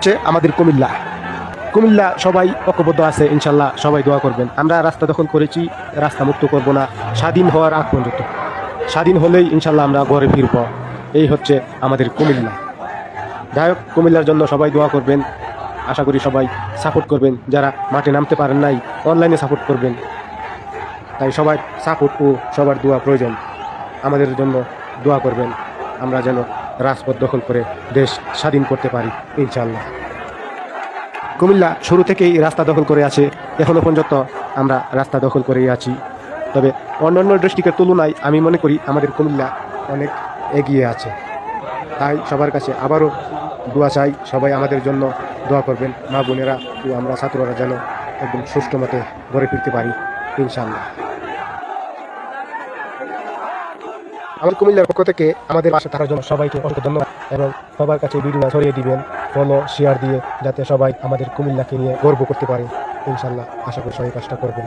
হচ্ছে আমাদের কুমিল্লা সবাই ঐক্যবদ্ধ আছে, ইনশাল্লাহ সবাই দোয়া করবেন। আমরা রাস্তা দখল করেছি, রাস্তা মুক্ত করব না স্বাধীন হওয়ার আগ পর্যন্ত। স্বাধীন হলেই ইনশাল্লাহ আমরা ঘরে ফিরব। এই হচ্ছে আমাদের কুমিল্লা। যাই হোক, কুমিল্লার জন্য সবাই দোয়া করবেন। আশা করি সবাই সাপোর্ট করবেন। যারা মাঠে নামতে পারেন নাই, অনলাইনে সাপোর্ট করবেন। তাই সবার সাপোর্ট ও সবার দোয়া প্রয়োজন। আমাদের জন্য দোয়া করবেন, আমরা যেন রাজপথ দখল করে দেশ স্বাধীন করতে পারি ইনশাল্লাহ। কুমিল্লা শুরু থেকেই রাস্তা দখল করে আছে, এখনও পর্যন্ত আমরা রাস্তা দখল করেই আছি। তবে অন্যান্য ডিস্ট্রিক্টের তুলনায় আমি মনে করি আমাদের কুমিল্লা অনেক এগিয়ে আছে। তাই সবার কাছে আবারও দোয়া চাই, সবাই আমাদের জন্য দোয়া করবেন। মা বোনেরা ও আমরা ছাত্ররা যেন একদম সুষ্ঠু মতে ঘরে ফিরতে পারি ইনশাল্লাহ। আমার কুমিল্লার পক্ষ থেকে আমাদের পাশে থাকার জন্য সবাইকে অসংখ্য ধন্যবাদ, এবং সবার কাছে ভিডিও ছড়িয়ে দিবেন, ফলো শেয়ার দিয়ে, যাতে সবাই আমাদের কুমিল্লাকে নিয়ে গর্ব করতে পারে ইনশাল্লাহ। আশা করি সবাই কাজটা করবেন।